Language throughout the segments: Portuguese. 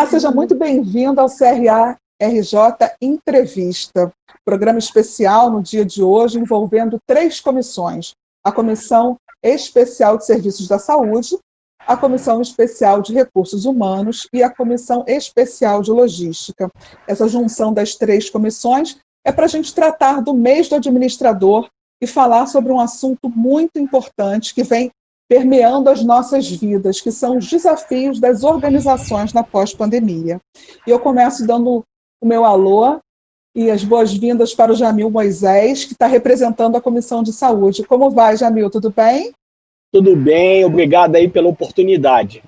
Olá, seja muito bem-vindo ao CRA RJ Entrevista, programa especial no dia de hoje envolvendo 3 comissões: a Comissão Especial de Serviços da Saúde, a Comissão Especial de Recursos Humanos e a Comissão Especial de Logística. Essa junção das 3 comissões é para a gente tratar do mês do administrador e falar sobre um assunto muito importante que vem permeando as nossas vidas, que são os desafios das organizações na pós-pandemia. E eu começo dando o meu alô e as boas-vindas para o Jamil Moisés, que está representando a Comissão de Saúde. Como vai, Jamil? Tudo bem? Tudo bem, obrigado aí pela oportunidade.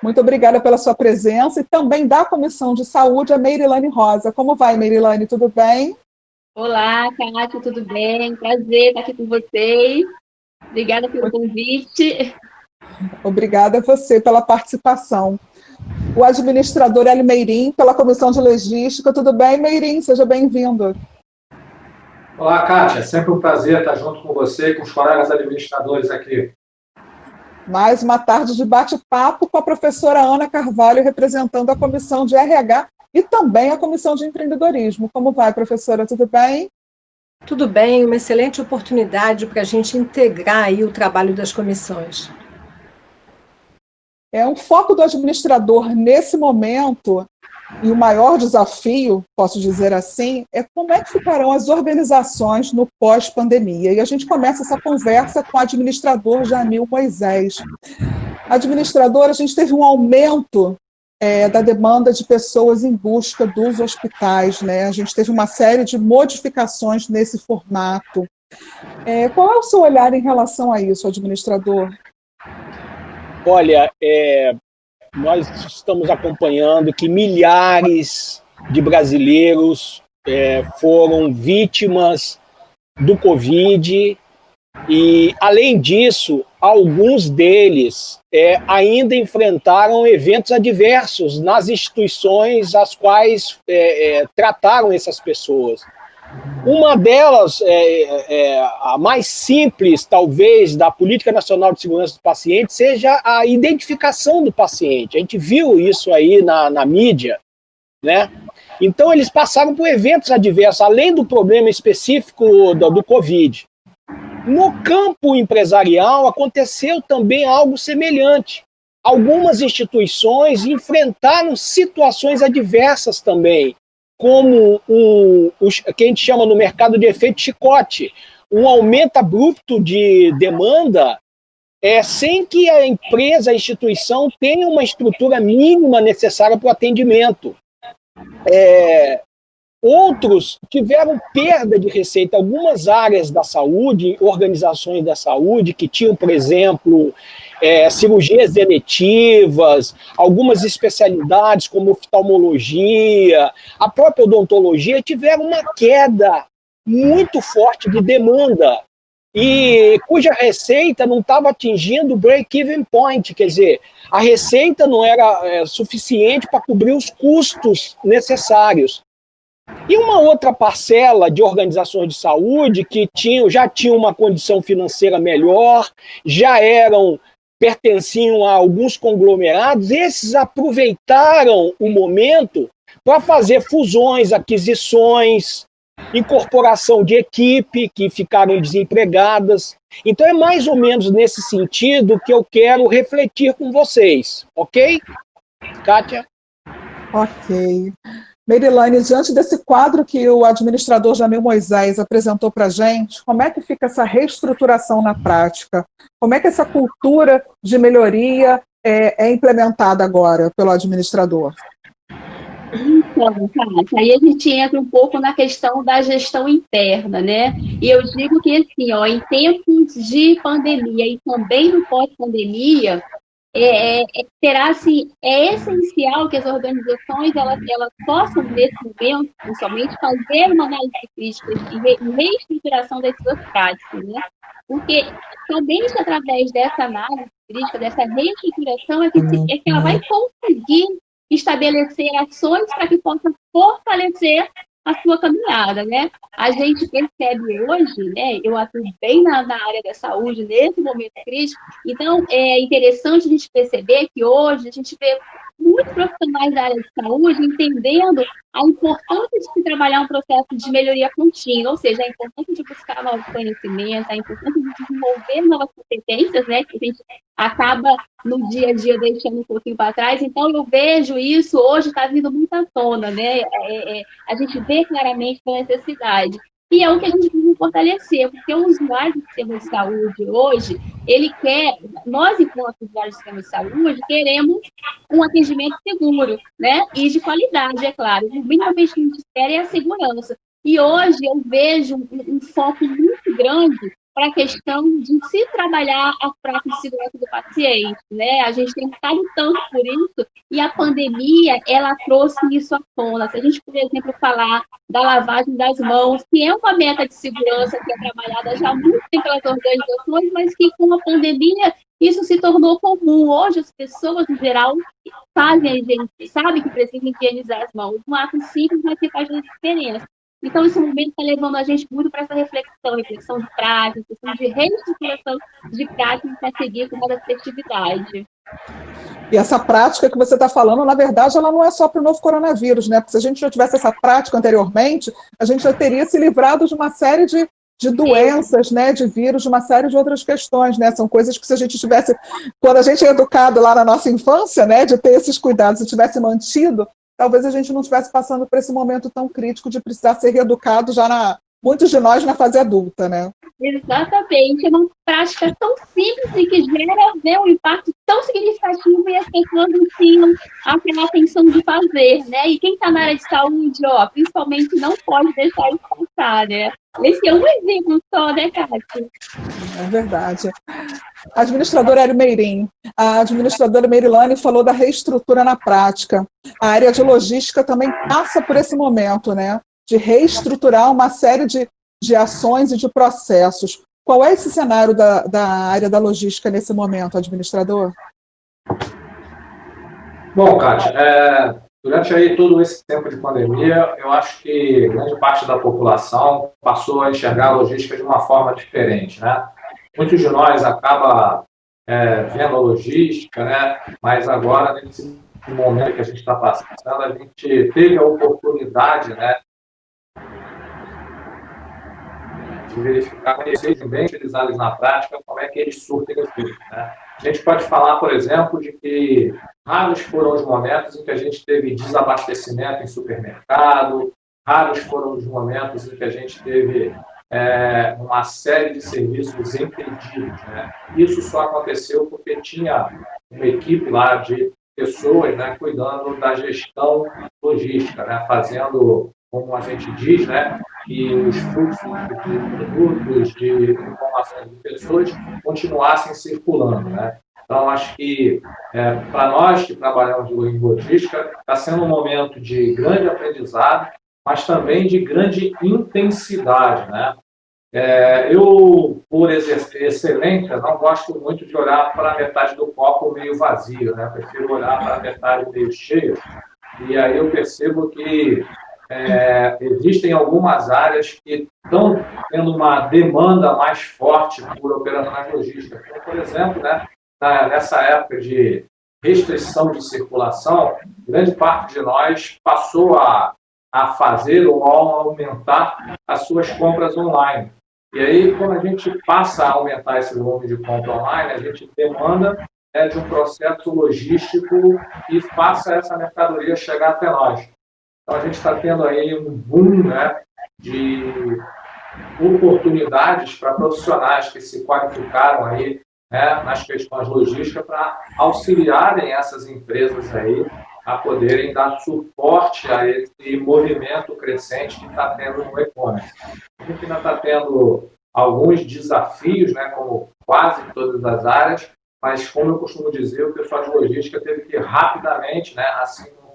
Muito obrigada pela sua presença. E também da Comissão de Saúde, a Meirilane Rosa. Como vai, Meirilane? Tudo bem? Olá, Cátia, tudo bem? Prazer estar aqui com vocês. Obrigada pelo convite. Obrigada a você pela participação. O administrador Hélio Meirim, pela Comissão de Logística. Tudo bem, Meirim? Seja bem-vindo. Olá, Kátia. Sempre um prazer estar junto com você e com os colegas administradores aqui. Mais uma tarde de bate-papo com a professora Ana Carvalho, representando a Comissão de RH e também a Comissão de Empreendedorismo. Como vai, professora? Tudo bem? Tudo bem, uma excelente oportunidade para a gente integrar aí o trabalho das comissões. Um foco do administrador nesse momento, e o maior desafio, posso dizer assim, é como é que ficarão as organizações no pós-pandemia. E a gente começa essa conversa com o administrador Jamil Moisés. Administrador, a gente teve um aumento da demanda de pessoas em busca dos hospitais, né? A gente teve uma série de modificações nesse formato. Qual é o seu olhar em relação a isso, administrador? Olha, nós estamos acompanhando que milhares de brasileiros foram vítimas do Covid e, além disso, alguns deles ainda enfrentaram eventos adversos nas instituições às quais trataram essas pessoas. Uma delas, a mais simples, talvez, da Política Nacional de Segurança do Paciente, seja a identificação do paciente. A gente viu isso aí na mídia, né? Então, eles passaram por eventos adversos, além do problema específico do Covid. No campo empresarial, aconteceu também algo semelhante. Algumas instituições enfrentaram situações adversas também, como o que a gente chama no mercado de efeito chicote, um aumento abrupto de demanda sem que a empresa, a instituição, tenha uma estrutura mínima necessária para o atendimento. Outros tiveram perda de receita. Algumas áreas da saúde, organizações da saúde, que tinham, por exemplo, cirurgias eletivas, algumas especialidades como oftalmologia, a própria odontologia, tiveram uma queda muito forte de demanda e cuja receita não estava atingindo o break-even point, quer dizer, a receita não era suficiente para cobrir os custos necessários. E uma outra parcela de organizações de saúde que já tinham uma condição financeira melhor, pertenciam a alguns conglomerados, esses aproveitaram o momento para fazer fusões, aquisições, incorporação de equipe que ficaram desempregadas. Então é mais ou menos nesse sentido que eu quero refletir com vocês, ok? Kátia? Ok. Meirilane, diante desse quadro que o administrador Jamil Moisés apresentou para a gente, como é que fica essa reestruturação na prática? Como é que essa cultura de melhoria é implementada agora pelo administrador? Então, Kátia, aí a gente entra um pouco na questão da gestão interna, né? E eu digo que, assim, em tempos de pandemia e também no pós-pandemia, será assim, é essencial que as organizações elas possam, nesse momento, principalmente, fazer uma análise crítica e reestruturação das suas práticas, né? Porque somente através dessa análise crítica, dessa reestruturação, é que ela vai conseguir estabelecer ações para que possa fortalecer a sua caminhada, né? A gente percebe hoje, né? Eu atuo bem na área da saúde nesse momento crítico, então é interessante a gente perceber que hoje a gente vê muitos profissionais da área de saúde entendendo a importância de se trabalhar um processo de melhoria contínua, ou seja, a importância de buscar novos conhecimentos, a importância de desenvolver novas competências, né, que a gente acaba no dia a dia deixando um pouquinho para trás. Então, eu vejo isso hoje está vindo muito à tona, né? A gente vê claramente a necessidade. E é o que a gente precisa fortalecer, porque o usuário do sistema de saúde hoje, ele quer, nós, enquanto usuários do sistema de saúde, queremos um atendimento seguro, né? E de qualidade, é claro. O minimamente que a gente espera é a segurança. E hoje eu vejo um foco muito grande para a questão de se trabalhar a prática de segurança do paciente, né? A gente tem lutado tanto por isso, e a pandemia, ela trouxe isso à tona. Se a gente, por exemplo, falar da lavagem das mãos, que é uma meta de segurança que é trabalhada já há muito tempo pelas organizações, mas que com a pandemia isso se tornou comum. Hoje as pessoas, em geral, fazem a higiene, sabem que precisam higienizar as mãos. Um ato simples, mas que faz diferença. Então, esse momento está levando a gente muito para essa reflexão de prática, reflexão de reestruturação de práticas para seguir com mais assertividade. E essa prática que você está falando, na verdade, ela não é só para o novo coronavírus, né? Porque se a gente já tivesse essa prática anteriormente, a gente já teria se livrado de uma série de doenças, né, de vírus, de uma série de outras questões, né? São coisas que se a gente tivesse, quando a gente é educado lá na nossa infância, né, de ter esses cuidados e tivesse mantido, talvez a gente não estivesse passando por esse momento tão crítico de precisar ser reeducado muitos de nós na fase adulta, né? Exatamente, é uma prática tão simples e que gera, né, um impacto tão significativo e as pessoas não tinham aquela atenção de fazer, né? E quem está na área de saúde, principalmente não pode deixar isso passar, né? Esse é um exemplo só, né, Kátia? É verdade. A administradora Hélio Meirim, a administradora Merilane falou da reestrutura na prática. A área de logística também passa por esse momento, né? De reestruturar uma série de ações e de processos. Qual é esse cenário da área da logística nesse momento, administrador? Bom, Kátia, durante aí todo esse tempo de pandemia, eu acho que grande parte da população passou a enxergar a logística de uma forma diferente, né? Muitos de nós acabam vendo a logística, né? Mas agora, nesse momento que a gente está passando, a gente teve a oportunidade, né, de verificar conceitos bem utilizados na prática, como é que eles surtem efeito, né? A gente pode falar, por exemplo, de que raros foram os momentos em que a gente teve desabastecimento em supermercado, raros foram os momentos em que a gente teve uma série de serviços impedidos, né? Isso só aconteceu porque tinha uma equipe lá de pessoas, né, cuidando da gestão logística, né, fazendo, como a gente diz, né, que os fluxos de produtos, de informações de pessoas continuassem circulando, né? Então, acho que para nós que trabalhamos em logística, está sendo um momento de grande aprendizado, mas também de grande intensidade, né? Eu, por excelência, não gosto muito de olhar para a metade do copo meio vazio, né? Prefiro olhar para a metade meio cheia. E aí eu percebo que existem algumas áreas que estão tendo uma demanda mais forte por operações logísticas. Como, por exemplo, né, nessa época de restrição de circulação, grande parte de nós passou a fazer ou a aumentar as suas compras online. E aí, quando a gente passa a aumentar esse volume de compra online, a gente demanda de um processo logístico que faça essa mercadoria chegar até nós. Então, a gente está tendo aí um boom, né, de oportunidades para profissionais que se qualificaram aí, né, nas questões logísticas para auxiliarem essas empresas aí a poderem dar suporte a esse movimento crescente que está tendo no e-commerce. A gente ainda está tendo alguns desafios, né, como quase todas as áreas, mas, como eu costumo dizer, o pessoal de logística teve que rapidamente, né, assim como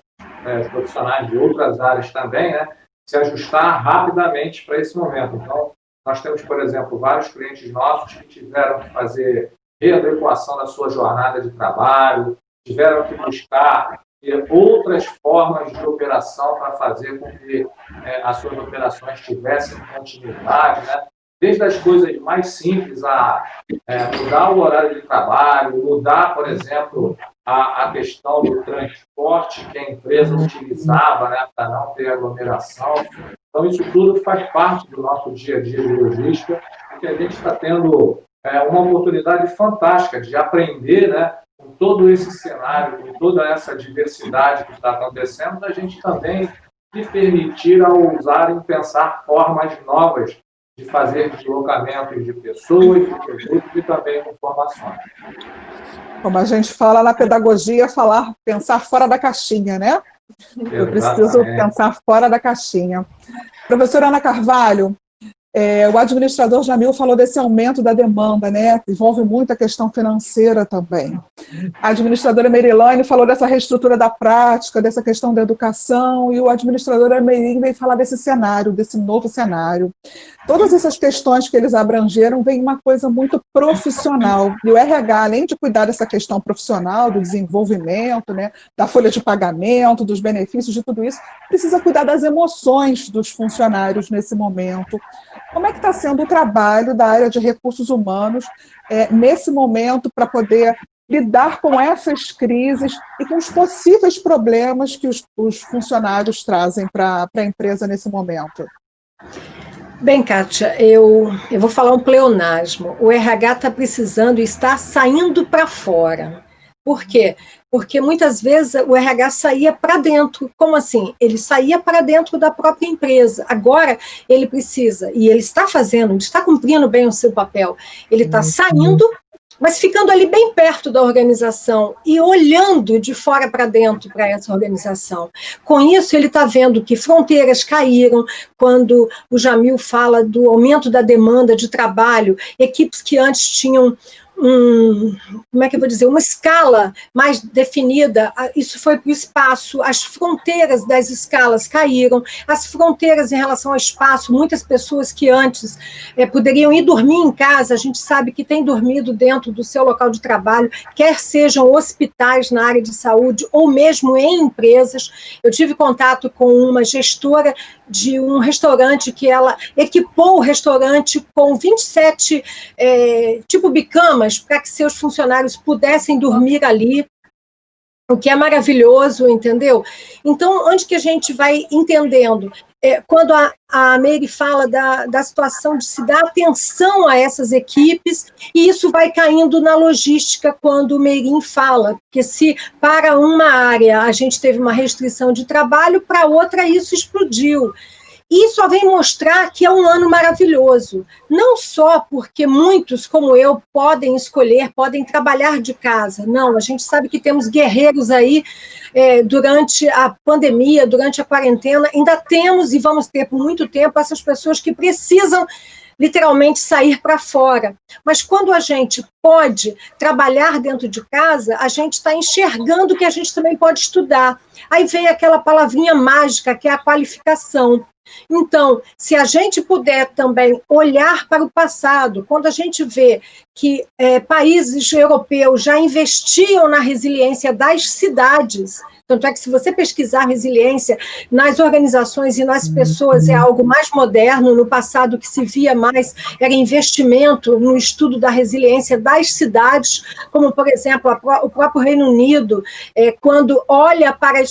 os profissionais de outras áreas também, né, se ajustar rapidamente para esse momento. Então, nós temos, por exemplo, vários clientes nossos que tiveram que fazer readequação da sua jornada de trabalho, tiveram que buscar outras formas de operação para fazer com que as suas operações tivessem continuidade, né? Desde as coisas mais simples a mudar o horário de trabalho, mudar, por exemplo, a questão do transporte que a empresa utilizava, né, para não ter aglomeração. Então, isso tudo faz parte do nosso dia a dia de logística, e a gente está tendo uma oportunidade fantástica de aprender, né, com todo esse cenário, com toda essa diversidade que está acontecendo, a gente também se permitir a ousar em pensar formas novas de fazer deslocamentos de pessoas, de produtos e também informações. Como a gente fala na pedagogia, pensar fora da caixinha, né? Eu preciso pensar fora da caixinha. Professora Ana Carvalho, o administrador Jamil falou desse aumento da demanda, né? Envolve muito a questão financeira também. A administradora Merilane falou dessa reestrutura da prática, dessa questão da educação, e o administrador Amerim veio falar desse cenário, desse novo cenário. Todas essas questões que eles abrangeram vem uma coisa muito profissional. E o RH, além de cuidar dessa questão profissional, do desenvolvimento, né, da folha de pagamento, dos benefícios, de tudo isso, precisa cuidar das emoções dos funcionários nesse momento. Como é que está sendo o trabalho da área de recursos humanos nesse momento para poder lidar com essas crises e com os possíveis problemas que os funcionários trazem para a empresa nesse momento? Bem, Kátia, eu vou falar um pleonasmo. O RH está precisando e está saindo para fora. Por quê? Porque muitas vezes o RH saía para dentro. Como assim? Ele saía para dentro da própria empresa. Agora ele precisa, e ele está fazendo, ele está cumprindo bem o seu papel. Ele está saindo, mas ficando ali bem perto da organização e olhando de fora para dentro para essa organização. Com isso, ele está vendo que fronteiras caíram, quando o Jamil fala do aumento da demanda de trabalho, equipes que antes tinham como é que eu vou dizer, uma escala mais definida, isso foi para o espaço, as fronteiras das escalas caíram, as fronteiras em relação ao espaço, muitas pessoas que antes poderiam ir dormir em casa, a gente sabe que tem dormido dentro do seu local de trabalho, quer sejam hospitais na área de saúde ou mesmo em empresas. Eu tive contato com uma gestora de um restaurante que ela equipou o restaurante com 27 tipo bicamas para que seus funcionários pudessem dormir ali, o que é maravilhoso, entendeu? Então, onde que a gente vai entendendo? Quando a Meire fala da situação de se dar atenção a essas equipes, e isso vai caindo na logística quando o Meirim fala, porque se para uma área a gente teve uma restrição de trabalho, para outra isso explodiu. E só vem mostrar que é um ano maravilhoso, não só porque muitos, como eu, podem escolher, podem trabalhar de casa. Não, a gente sabe que temos guerreiros aí durante a pandemia, durante a quarentena, ainda temos e vamos ter por muito tempo essas pessoas que precisam literalmente sair para fora. Mas quando a gente pode trabalhar dentro de casa, a gente está enxergando que a gente também pode estudar. Aí vem aquela palavrinha mágica, que é a qualificação. Então, se a gente puder também olhar para o passado, quando a gente vê que países europeus já investiam na resiliência das cidades, tanto é que se você pesquisar resiliência nas organizações e nas pessoas é algo mais moderno, no passado o que se via mais era investimento no estudo da resiliência das cidades, como, por exemplo, o próprio Reino Unido, quando olha para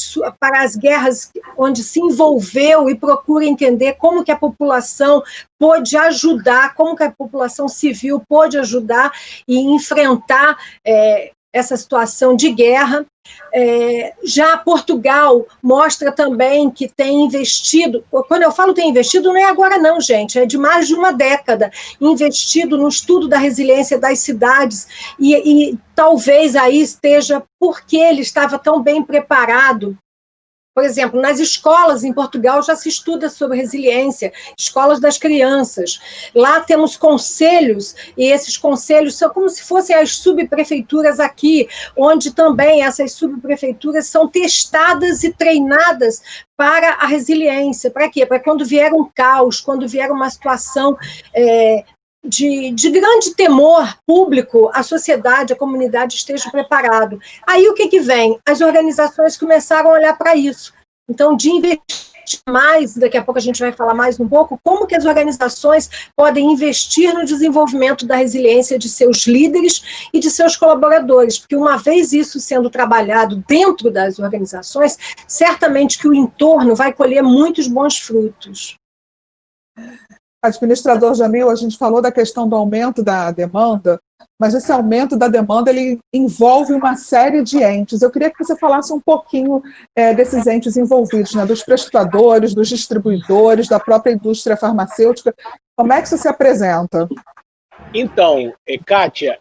as guerras onde se envolveu e procura entender como que a população pôde ajudar, como que a população civil pôde ajudar e enfrentar essa situação de guerra. Já Portugal mostra também que tem investido, quando eu falo tem investido, não é agora não, gente, é de mais de uma década, investido no estudo da resiliência das cidades, e talvez aí esteja porque ele estava tão bem preparado. Por exemplo, nas escolas em Portugal já se estuda sobre resiliência, escolas das crianças. Lá temos conselhos, e esses conselhos são como se fossem as subprefeituras aqui, onde também essas subprefeituras são testadas e treinadas para a resiliência. Para quê? Para quando vier um caos, quando vier uma situação de grande temor público, a sociedade, a comunidade esteja preparado. Aí o que vem? As organizações começaram a olhar para isso. Então, de investir mais, daqui a pouco a gente vai falar mais um pouco, como que as organizações podem investir no desenvolvimento da resiliência de seus líderes e de seus colaboradores, porque uma vez isso sendo trabalhado dentro das organizações, certamente que o entorno vai colher muitos bons frutos. Administrador Jamil, a gente falou da questão do aumento da demanda, mas esse aumento da demanda ele envolve uma série de entes. Eu queria que você falasse um pouquinho desses entes envolvidos, né, dos prestadores, dos distribuidores, da própria indústria farmacêutica. Como é que isso se apresenta? Então, Kátia,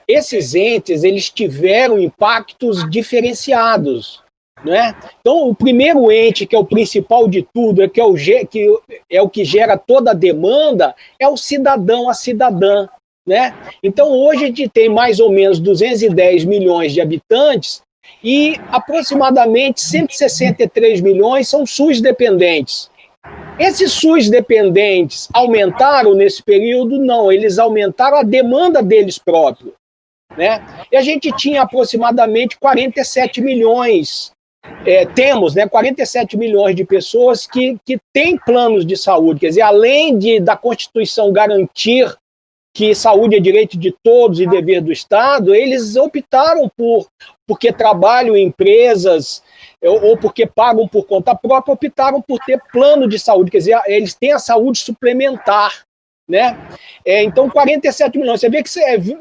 esses entes eles tiveram impactos diferenciados. Né? Então, o primeiro ente, que é o principal de tudo, que é o que gera toda a demanda, é o cidadão, a cidadã. Né? Então, hoje a gente tem mais ou menos 210 milhões de habitantes e aproximadamente 163 milhões são SUS dependentes. Esses SUS dependentes aumentaram nesse período? Não, eles aumentaram a demanda deles próprios. Né? E a gente tinha aproximadamente 47 milhões. Temos 47 milhões de pessoas que têm planos de saúde, quer dizer, além da Constituição garantir que saúde é direito de todos e dever do Estado, eles optaram porque trabalham em empresas ou porque pagam por conta própria, optaram por ter plano de saúde, quer dizer, eles têm a saúde suplementar. Né? Então, 47 milhões, você vê que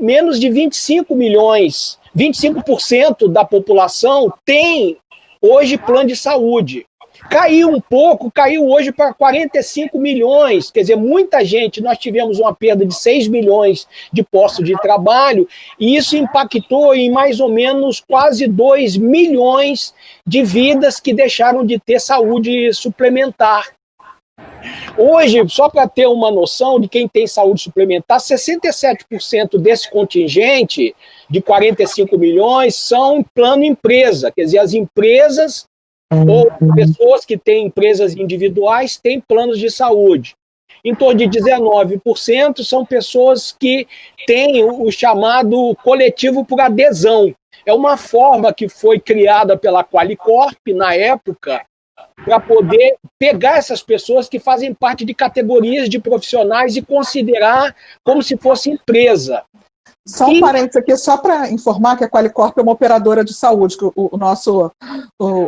menos de 25 milhões, 25% da população tem hoje plano de saúde. Caiu um pouco, caiu hoje para 45 milhões, quer dizer, muita gente, nós tivemos uma perda de 6 milhões de postos de trabalho, e isso impactou em mais ou menos quase 2 milhões de vidas que deixaram de ter saúde suplementar. Hoje, só para ter uma noção de quem tem saúde suplementar, 67% desse contingente de 45 milhões são plano empresa, quer dizer, as empresas ou pessoas que têm empresas individuais têm planos de saúde. Em torno de 19% são pessoas que têm o chamado coletivo por adesão. É uma forma que foi criada pela Qualicorp na época, para poder pegar essas pessoas que fazem parte de categorias de profissionais e considerar como se fosse empresa. Só um parênteses aqui, só para informar que a Qualicorp é uma operadora de saúde, que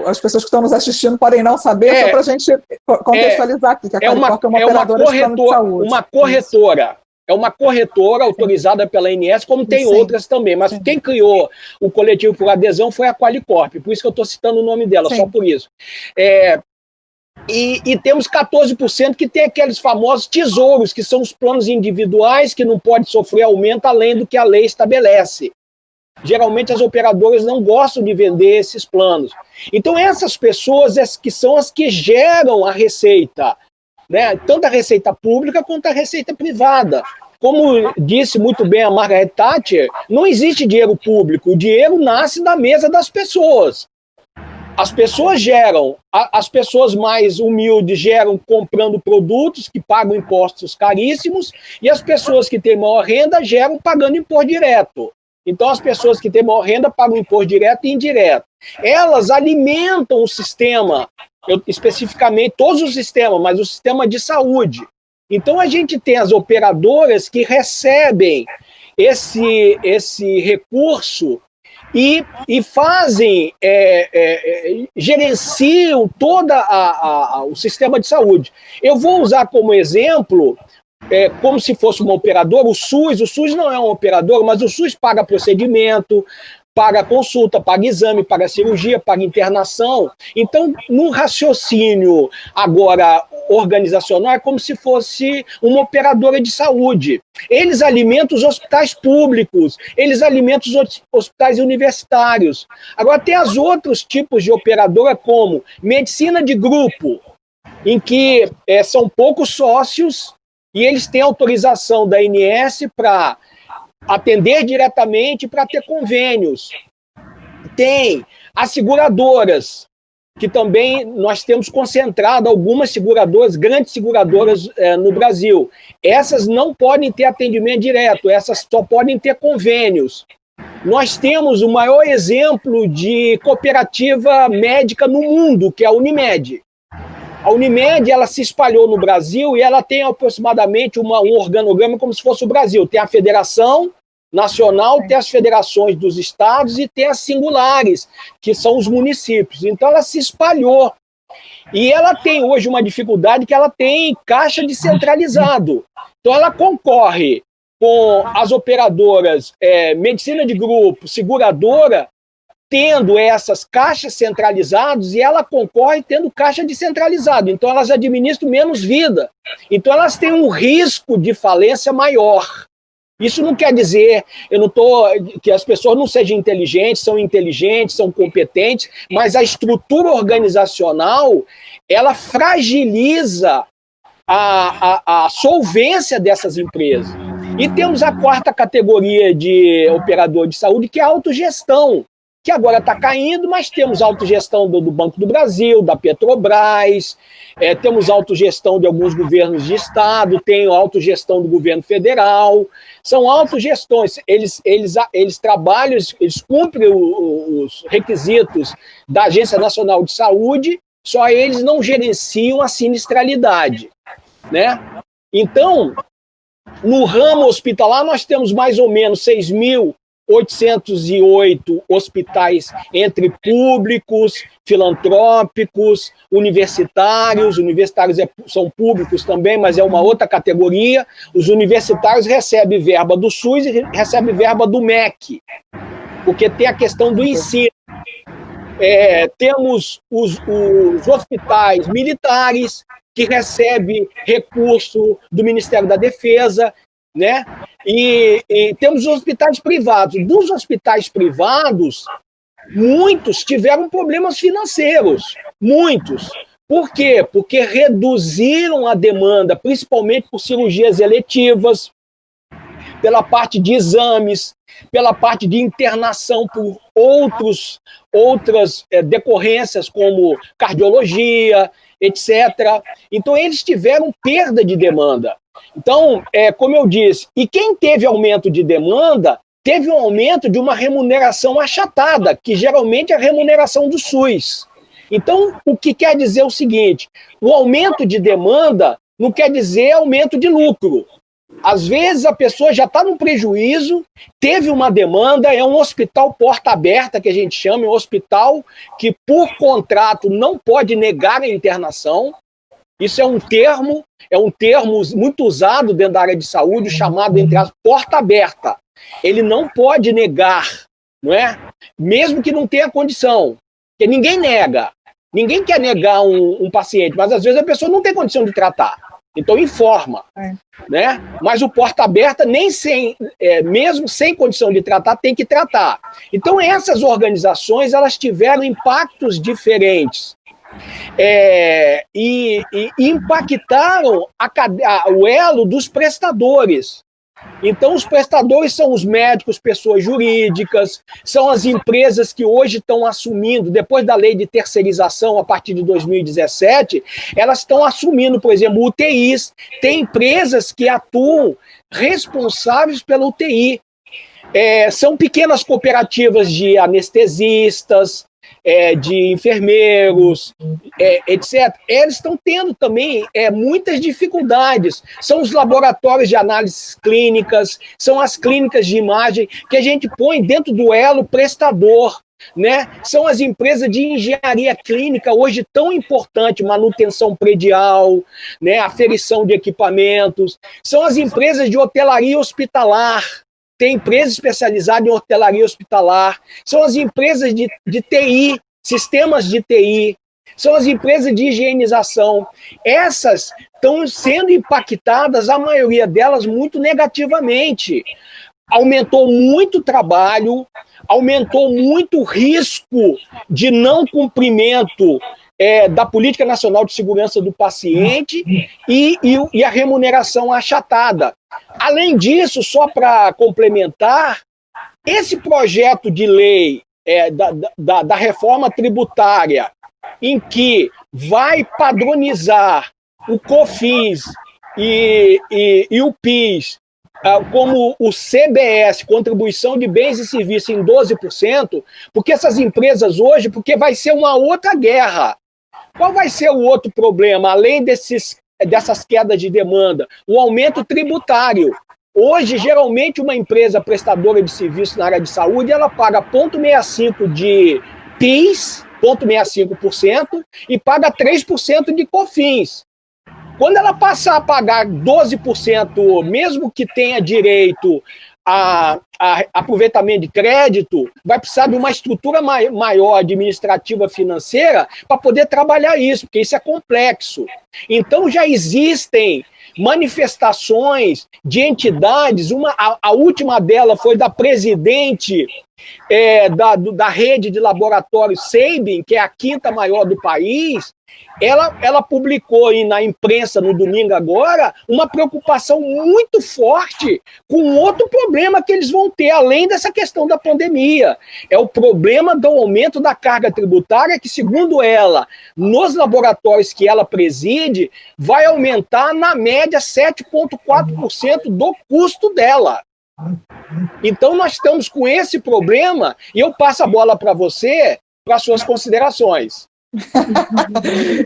as pessoas que estão nos assistindo podem não saber, só para a gente contextualizar aqui, que a Qualicorp é uma operadora de plano de saúde. Uma corretora. É uma corretora autorizada pela ANS, como tem outras também. Mas quem criou o coletivo por adesão foi a Qualicorp. Por isso que eu estou citando o nome dela, só por isso. E temos 14% que tem aqueles famosos tesouros, que são os planos individuais, que não pode sofrer aumento além do que a lei estabelece. Geralmente as operadoras não gostam de vender esses planos. Então essas pessoas que são as que geram a receita, né? Tanto a receita pública quanto a receita privada. Como disse muito bem a Margaret Thatcher, não existe dinheiro público, o dinheiro nasce da mesa das pessoas. As pessoas geram, as pessoas mais humildes geram comprando produtos que pagam impostos caríssimos, e as pessoas que têm maior renda geram pagando imposto direto. Então as pessoas que têm maior renda pagam imposto direto e indireto. Elas alimentam o sistema, especificamente todos os sistemas, mas o sistema de saúde. Então a gente tem as operadoras que recebem esse recurso e fazem, gerenciam todo o sistema de saúde. Eu vou usar como exemplo, como se fosse uma operadora, o SUS não é um operador, mas o SUS paga procedimento, paga consulta, paga exame, paga cirurgia, paga internação. Então, no raciocínio agora organizacional, é como se fosse uma operadora de saúde. Eles alimentam os hospitais públicos, eles alimentam os hospitais universitários. Agora, tem os outros tipos de operadora, como medicina de grupo, em que são poucos sócios e eles têm autorização da ANS para atender diretamente, para ter convênios. Tem as seguradoras, que também nós temos concentrado algumas seguradoras, grandes seguradoras no Brasil. Essas não podem ter atendimento direto, essas só podem ter convênios. Nós temos o maior exemplo de cooperativa médica no mundo, que é a Unimed. A Unimed, ela se espalhou no Brasil e ela tem aproximadamente um organograma como se fosse o Brasil. Tem a Federação Nacional, tem as federações dos estados e tem as singulares, que são os municípios. Então, ela se espalhou. E ela tem hoje uma dificuldade que ela tem caixa descentralizado. Então, ela concorre com as operadoras, medicina de grupo, seguradora, tendo essas caixas centralizadas, e ela concorre tendo caixa descentralizado. Então, elas administram menos vida. Então, elas têm um risco de falência maior. Isso não quer dizer, que as pessoas não sejam inteligentes, são competentes, mas a estrutura organizacional, ela fragiliza a solvência dessas empresas. E temos a quarta categoria de operador de saúde, que é a autogestão, que agora está caindo, mas temos autogestão do Banco do Brasil, da Petrobras, temos autogestão de alguns governos de estado, tem autogestão do governo federal, são autogestões, eles trabalham, eles cumprem os requisitos da Agência Nacional de Saúde, só eles não gerenciam a sinistralidade, né? Então, no ramo hospitalar, nós temos mais ou menos 6.808 hospitais entre públicos, filantrópicos, universitários. Universitários são públicos também, mas é uma outra categoria. Os universitários recebem verba do SUS e recebem verba do MEC, porque tem a questão do ensino. Temos os hospitais militares, que recebem recurso do Ministério da Defesa, né? E temos os hospitais privados. Dos hospitais privados, muitos tiveram problemas financeiros. Muitos. Por quê? Porque reduziram a demanda, principalmente por cirurgias eletivas, pela parte de exames, pela parte de internação por outras decorrências, como cardiologia, etc. Então, eles tiveram perda de demanda. Então, como eu disse, e quem teve aumento de demanda, teve um aumento de uma remuneração achatada, que geralmente é a remuneração do SUS. Então, o que quer dizer o seguinte, o aumento de demanda não quer dizer aumento de lucro. Às vezes a pessoa já está no prejuízo, teve uma demanda, é um hospital porta aberta, que a gente chama, é um hospital que por contrato não pode negar a internação. Isso é um termo muito usado dentro da área de saúde, chamado, entre as porta aberta. Ele não pode negar, não é? Mesmo que não tenha condição, porque ninguém nega. Ninguém quer negar um paciente, mas às vezes a pessoa não tem condição de tratar. Então informa, né? Mas o porta aberta, mesmo sem condição de tratar, tem que tratar. Então essas organizações, elas tiveram impactos diferentes. E impactaram o elo dos prestadores. Então, os prestadores são os médicos, pessoas jurídicas, são as empresas que hoje estão assumindo, depois da lei de terceirização, a partir de 2017, elas estão assumindo, por exemplo, UTIs. Tem empresas que atuam responsáveis pela UTI. São pequenas cooperativas de anestesistas, de enfermeiros, etc. Eles estão tendo também muitas dificuldades. São os laboratórios de análises clínicas, são as clínicas de imagem que a gente põe dentro do elo prestador, né? São as empresas de engenharia clínica, hoje tão importante, manutenção predial, né? Aferição de equipamentos. São as empresas de hotelaria hospitalar. Tem empresa especializada em hotelaria hospitalar, são as empresas de TI, sistemas de TI, são as empresas de higienização. Essas estão sendo impactadas, a maioria delas, muito negativamente. Aumentou muito o trabalho, aumentou muito o risco de não cumprimento da Política Nacional de Segurança do Paciente e a remuneração achatada. Além disso, só para complementar, esse projeto de lei da reforma tributária, em que vai padronizar o COFINS e o PIS como o CBS, Contribuição de Bens e Serviços, em 12%, porque essas empresas hoje, porque vai ser uma outra guerra. Qual vai ser o outro problema, além dessas quedas de demanda? O aumento tributário. Hoje, geralmente, uma empresa prestadora de serviço na área de saúde, ela paga 0,65% de PIS, 0,65%, e paga 3% de COFINS. Quando ela passar a pagar 12%, mesmo que tenha direito a aproveitamento de crédito, vai precisar de uma estrutura maior administrativa financeira para poder trabalhar isso, porque isso é complexo. Então já existem manifestações de entidades, a última delas foi da presidente da rede de laboratórios Sabin, que é a 5ª maior do país. Ela publicou aí na imprensa no domingo agora uma preocupação muito forte com outro problema que eles vão ter, além dessa questão da pandemia. É o problema do aumento da carga tributária, que, segundo ela, nos laboratórios que ela preside, vai aumentar, na média, 7,4% do custo dela. Então, nós estamos com esse problema, e eu passo a bola para você, para suas considerações.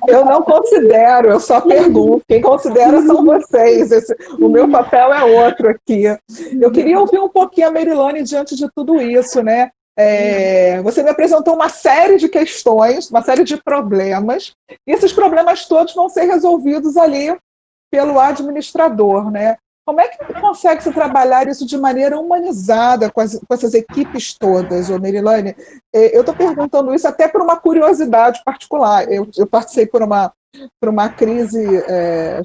Eu não considero, eu só pergunto. Quem considera são vocês. O meu papel é outro aqui. Eu queria ouvir um pouquinho a Merilane diante de tudo isso, né? Você me apresentou uma série de questões, uma série de problemas, e esses problemas todos vão ser resolvidos ali pelo administrador, né? Como é que consegue se trabalhar isso de maneira humanizada com essas equipes todas, Merilane? Eu estou perguntando isso até por uma curiosidade particular. Eu passei por uma crise,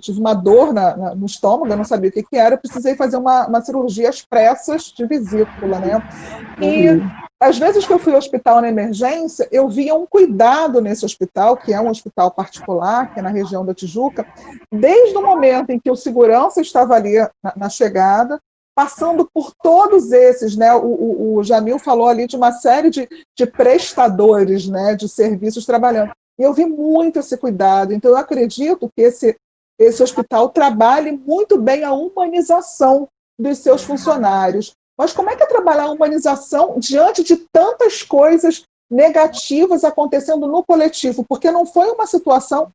tive uma dor no estômago, eu não sabia o que era, precisei fazer uma cirurgia às pressas de vesícula, né? E às vezes que eu fui ao hospital na emergência, eu via um cuidado nesse hospital, que é um hospital particular, que é na região da Tijuca, desde o momento em que o segurança estava ali na chegada, passando por todos esses, né? O Jamil falou ali de uma série de prestadores, né, de serviços trabalhando. E eu vi muito esse cuidado. Então, eu acredito que esse hospital trabalhe muito bem a humanização dos seus funcionários. Mas como é que é trabalhar a humanização diante de tantas coisas negativas acontecendo no coletivo? Porque não foi uma situação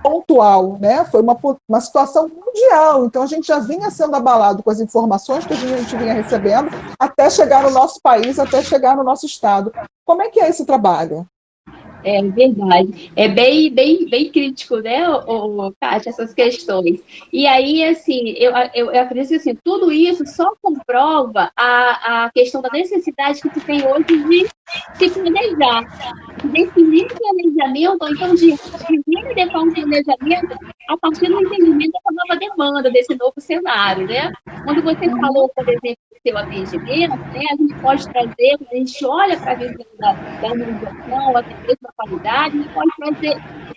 pontual, né? Foi uma situação mundial. Então, a gente já vinha sendo abalado com as informações que a gente vinha recebendo até chegar no nosso país, até chegar no nosso estado. Como é que é esse trabalho? É verdade. É bem crítico, né, Kátia, essas questões. E aí, assim, eu acredito que assim, tudo isso só comprova a questão da necessidade que se tem hoje de se planejar, de definir o planejamento, ou então de readequar um planejamento a partir do entendimento dessa nova demanda, desse novo cenário, né? Quando você falou, por exemplo, do seu atendimento, né, a gente pode trazer, quando a gente olha para a visão da humanização, até mesmo da qualidade, a gente pode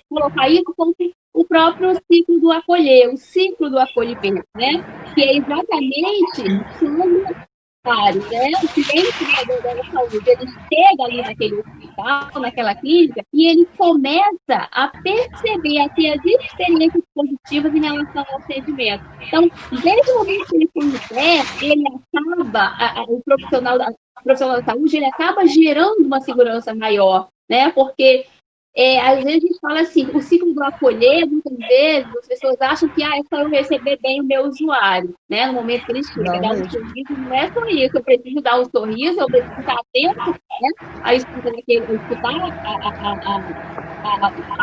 colocar isso como o próprio ciclo do acolher, o ciclo do acolhimento, né? Que é exatamente sobre né? O cliente da saúde, ele chega ali naquele hospital, naquela clínica, e ele começa a perceber, a ter as experiências positivas em relação ao atendimento. Então, desde o momento que ele conhece, ele acaba, o profissional da saúde, ele acaba gerando uma segurança maior, né? Porque às vezes a gente fala assim, o ciclo do acolher, muitas vezes as pessoas acham que é só eu receber bem o meu usuário, né? No momento que ele chega, dar um sorriso, não é só isso, eu preciso dar um sorriso, eu preciso estar atento, né? A escutar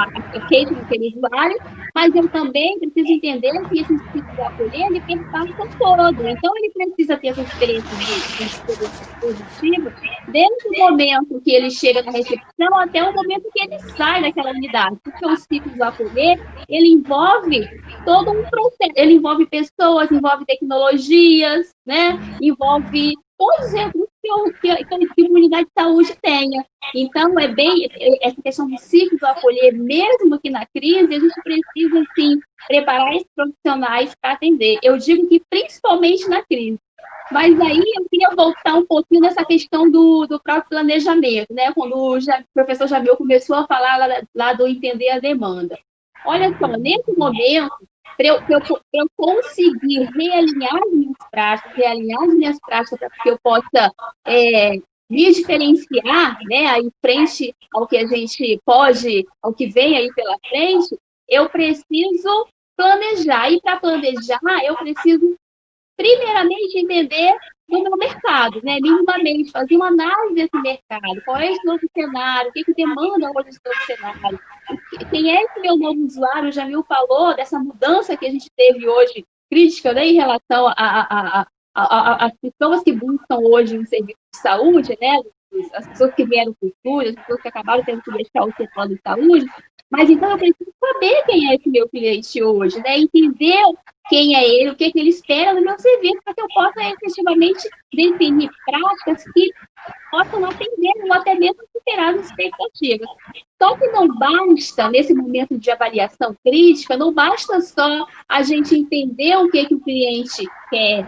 a queixa daquele usuário, mas eu também preciso entender que esse ciclo do acolher, ele perpassa todo, então ele precisa ter essa experiência positiva desde o momento que ele chega na recepção até o momento que ele sai daquela unidade, porque o ciclo do acolher, ele envolve todo um processo, ele envolve pessoas, envolve tecnologias, né? Envolve todos os recursos que uma unidade de saúde tenha. Então, essa questão do ciclo do acolher, mesmo que na crise, a gente precisa, sim, preparar esses profissionais para atender. Eu digo que principalmente na crise. Mas aí eu queria voltar um pouquinho nessa questão do próprio planejamento, né? Quando o professor Jamil começou a falar lá do entender a demanda. Olha só, nesse momento, para eu conseguir realinhar as minhas práticas para que eu possa me diferenciar, né, aí frente ao que a gente pode, ao que vem aí pela frente, eu preciso planejar. E para planejar, eu preciso, primeiramente, entender do meu mercado, né? Minimamente, fazer uma análise desse mercado. Qual é esse novo cenário? O que demanda hoje esse novo cenário? Quem é esse meu novo usuário? O Jamil falou dessa mudança que a gente teve hoje, crítica, né, em relação às pessoas que buscam hoje um serviço de saúde, né? As pessoas que vieram com SUS, as pessoas que acabaram tendo que deixar o setor de saúde. Mas então eu preciso saber quem é esse meu cliente hoje, né? Entender quem é ele, o que ele espera do meu serviço, para que eu possa efetivamente definir práticas que possam atender ou até mesmo superar as expectativas. Só que não basta, nesse momento de avaliação crítica, não basta só a gente entender o que o cliente quer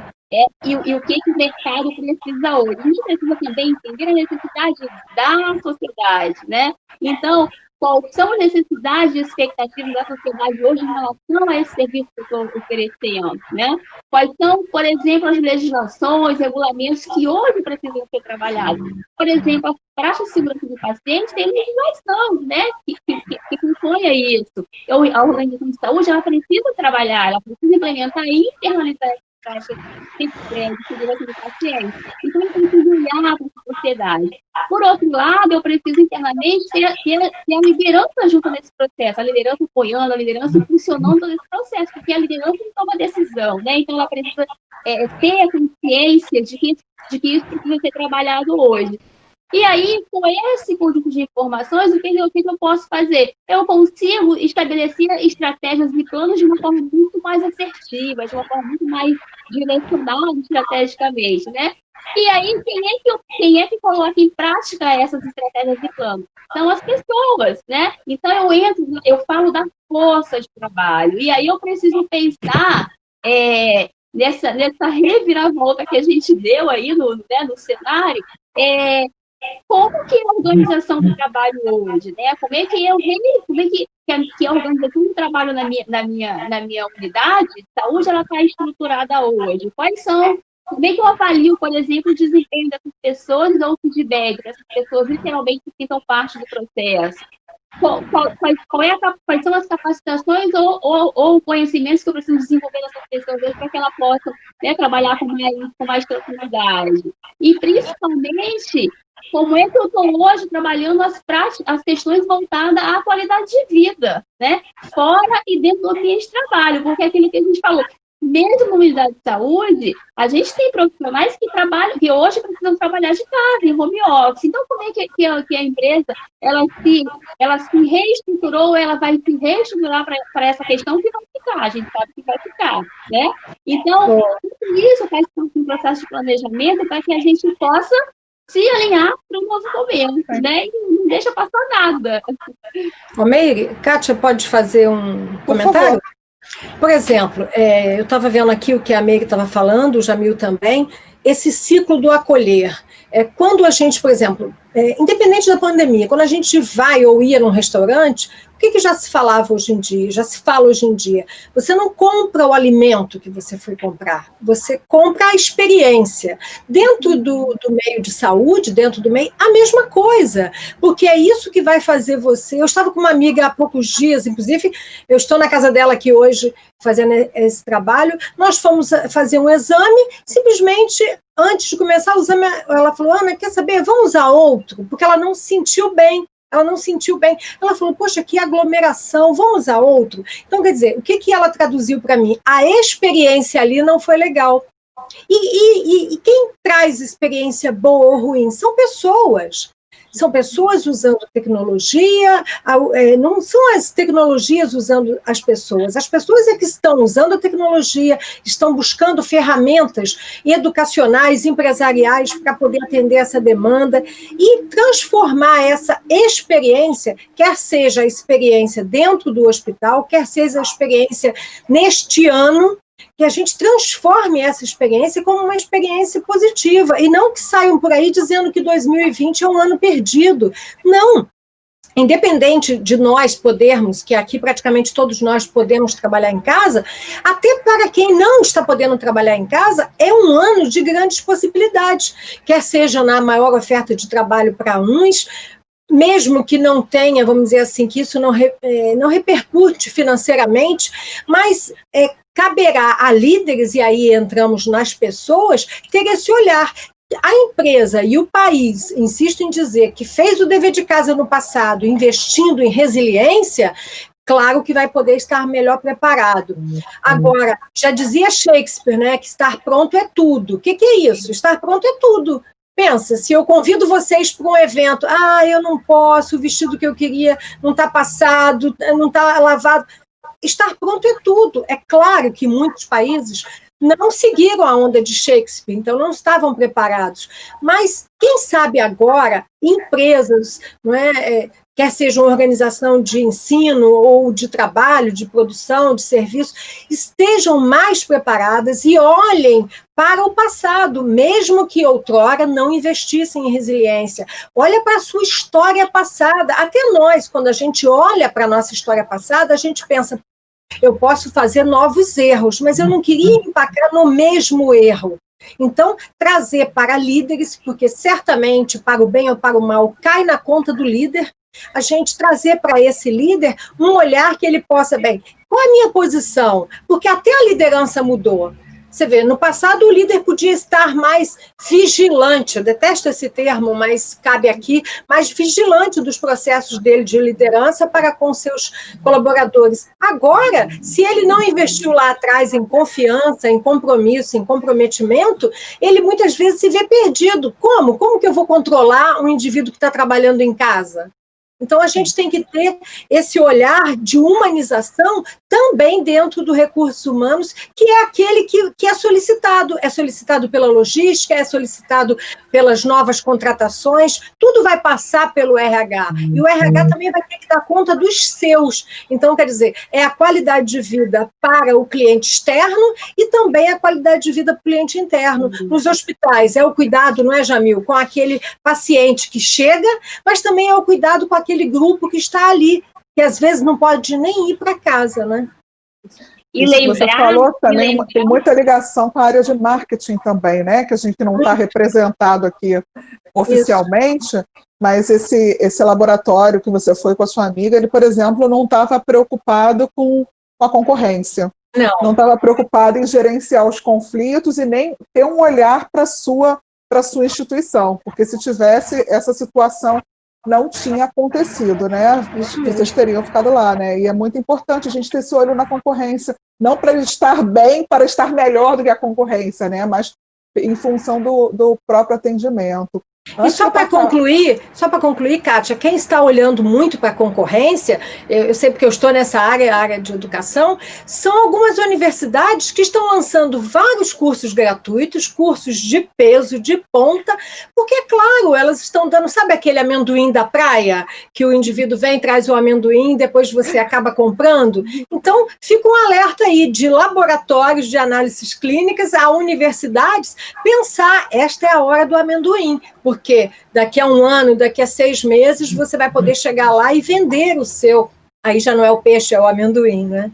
e o que o mercado precisa hoje. A gente precisa também entender a necessidade da sociedade, né? Então, quais são as necessidades e expectativas da sociedade hoje em relação a esse serviço que eu estou oferecendo, né? Quais são, por exemplo, as legislações, regulamentos que hoje precisam ser trabalhados? Por exemplo, a praça de segurança do paciente tem legislação, né? Que compõe isso. A organização de saúde, ela precisa trabalhar, ela precisa implementar e internalizar taxa de segurança do paciente. Então, eu preciso olhar para a sociedade. Por outro lado, eu preciso internamente ter a liderança junto nesse processo, a liderança apoiando, a liderança funcionando nesse processo, porque a liderança não toma decisão, né? Então, ela precisa ter a consciência de que isso precisa ser trabalhado hoje. E aí, com esse conjunto de informações, o que eu posso fazer? Eu consigo estabelecer estratégias e planos de uma forma muito mais assertiva, de uma forma muito mais direcionada estrategicamente, né? E aí, quem é que coloca em prática essas estratégias e planos? São as pessoas, né? Então, eu falo da força de trabalho. E aí, eu preciso pensar nessa reviravolta que a gente deu aí no cenário, como que é a organização do trabalho hoje, né? Como é que a organização do trabalho na minha unidade de saúde ela está estruturada hoje? Como é que eu avalio, por exemplo, o desempenho dessas pessoas e dou o feedback dessas pessoas literalmente que são parte do processo? Quais são as capacitações ou conhecimentos que eu preciso desenvolver nessas pessoas para que ela possa, né, trabalhar com mais tranquilidade? E, principalmente, como é que eu estou hoje trabalhando as questões voltadas à qualidade de vida, né? Fora e dentro do ambiente de trabalho, porque é aquilo que a gente falou, mesmo na unidade de saúde, a gente tem profissionais que hoje precisam trabalhar de casa, em home office. Então, como é que a empresa ela se reestruturou, ela vai se reestruturar para essa questão que vai ficar, a gente sabe que vai ficar, né? Então, tudo isso faz parte de um processo de planejamento para que a gente possa se alinhar para um novo momento, né? E não deixa passar nada. Ô, Meire, Kátia, pode fazer um comentário? Por exemplo, eu estava vendo aqui o que a Meire estava falando, o Jamil também, esse ciclo do acolher. Quando a gente, por exemplo, independente da pandemia, quando a gente vai ou ia num restaurante, o que já se falava hoje em dia? Já se fala hoje em dia. Você não compra o alimento que você foi comprar, você compra a experiência. Dentro do meio de saúde, dentro do meio, a mesma coisa, porque é isso que vai fazer você. Eu estava com uma amiga há poucos dias, inclusive, eu estou na casa dela aqui hoje, fazendo esse trabalho, nós fomos fazer um exame, simplesmente, antes de começar o exame, ela falou, Ana, quer saber, vamos usar outro, porque ela não se sentiu bem. Ela falou, poxa, que aglomeração, vamos usar outro? Então, quer dizer, o que ela traduziu para mim? A experiência ali não foi legal. E quem traz experiência boa ou ruim? São pessoas. São pessoas usando tecnologia, não são as tecnologias usando as pessoas é que estão usando a tecnologia, estão buscando ferramentas educacionais, empresariais, para poder atender essa demanda e transformar essa experiência, quer seja a experiência dentro do hospital, quer seja a experiência neste ano, que a gente transforme essa experiência como uma experiência positiva, e não que saiam por aí dizendo que 2020 é um ano perdido. Não, independente de nós podermos, que aqui praticamente todos nós podemos trabalhar em casa, até para quem não está podendo trabalhar em casa, é um ano de grandes possibilidades, quer seja na maior oferta de trabalho para uns, mesmo que não tenha, vamos dizer assim, que isso não repercute financeiramente, mas caberá a líderes, e aí entramos nas pessoas, ter esse olhar. A empresa e o país, insisto em dizer, que fez o dever de casa no passado, investindo em resiliência, claro que vai poder estar melhor preparado. Agora, já dizia Shakespeare, né, que estar pronto é tudo. O que é isso? Estar pronto é tudo. Pensa, se eu convido vocês para um evento, eu não posso, o vestido que eu queria não está passado, não está lavado. Estar pronto é tudo. É claro que muitos países não seguiram a onda de Shakespeare, então não estavam preparados. Mas, quem sabe agora, empresas, não é, quer seja uma organização de ensino ou de trabalho, de produção, de serviço, estejam mais preparadas e olhem para o passado, mesmo que outrora não investissem em resiliência. Olha para a sua história passada. Até nós, quando a gente olha para a nossa história passada, a gente pensa, eu posso fazer novos erros, mas eu não queria empacar no mesmo erro. Então, trazer para líderes, porque certamente, para o bem ou para o mal, cai na conta do líder, a gente trazer para esse líder um olhar que ele possa, qual é a minha posição? Porque até a liderança mudou. Você vê, no passado o líder podia estar mais vigilante, eu detesto esse termo, mas cabe aqui, mais vigilante dos processos dele de liderança para com seus colaboradores. Agora, se ele não investiu lá atrás em confiança, em compromisso, em comprometimento, ele muitas vezes se vê perdido. Como? Como que eu vou controlar um indivíduo que está trabalhando em casa? Então, a gente tem que ter esse olhar de humanização também dentro do recursos humanos, que é aquele que é solicitado pela logística, é solicitado pelas novas contratações, tudo vai passar pelo RH, e o RH também vai ter que dar conta dos seus. Então, quer dizer, é a qualidade de vida para o cliente externo e também a qualidade de vida para o cliente interno. Nos hospitais, é o cuidado, não é, Jamil, com aquele paciente que chega, mas também é o cuidado com aquele grupo que está ali, que às vezes não pode nem ir para casa, né? E você falou também, tem muita ligação com a área de marketing também, né? Que a gente não está representado aqui oficialmente, mas esse laboratório que você foi com a sua amiga, ele, por exemplo, não estava preocupado com a concorrência. Não estava preocupado em gerenciar os conflitos e nem ter um olhar para a sua instituição, porque se tivesse essa situação não tinha acontecido, né? Vocês teriam ficado lá, né? E é muito importante a gente ter esse olho na concorrência, não para estar bem, para estar melhor do que a concorrência, né? Mas em função do próprio atendimento. E só para concluir, Kátia, quem está olhando muito para a concorrência, eu sei porque eu estou nessa área de educação, são algumas universidades que estão lançando vários cursos gratuitos, cursos de peso, de ponta, porque, claro, elas estão dando, sabe aquele amendoim da praia, que o indivíduo vem, traz o amendoim, depois você acaba comprando? Então, fica um alerta aí de laboratórios de análises clínicas a universidades pensar, esta é a hora do amendoim, porque daqui a um ano, daqui a 6 meses, você vai poder chegar lá e vender o seu. Aí já não é o peixe, é o amendoim, né?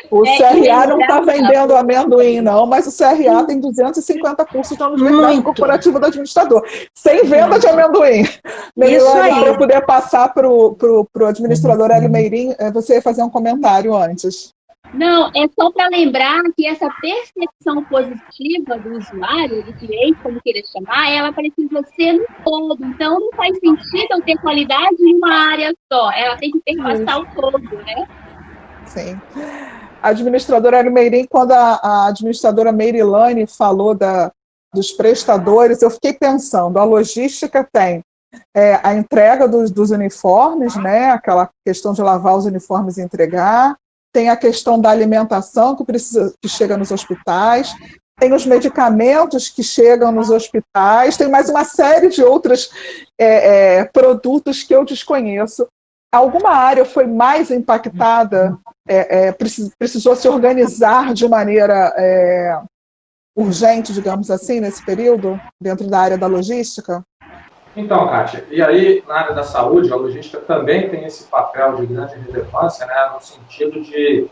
O CRA não está vendendo amendoim, não, mas o CRA tem 250 cursos na Universidade Corporativa do Administrador, sem venda de amendoim. Merilane, para eu poder passar para o administrador Hélio Meirim, você ia fazer um comentário antes. Não, é só para lembrar que essa percepção positiva do usuário, do cliente, como querer chamar, ela precisa ser no todo. Então, não faz sentido eu ter qualidade em uma área só. Ela tem que perpassar o todo, né? Sim. A administradora Hélio Meirim, quando a administradora Merilane falou dos prestadores, eu fiquei pensando, a logística tem a entrega dos uniformes, né? Aquela questão de lavar os uniformes e entregar, tem a questão da alimentação que chega nos hospitais, tem os medicamentos que chegam nos hospitais, tem mais uma série de outros produtos que eu desconheço. Alguma área foi mais impactada, precisou se organizar de maneira urgente, digamos assim, nesse período, dentro da área da logística? Então, Kátia, e aí na área da saúde, a logística também tem esse papel de grande relevância, né, no sentido de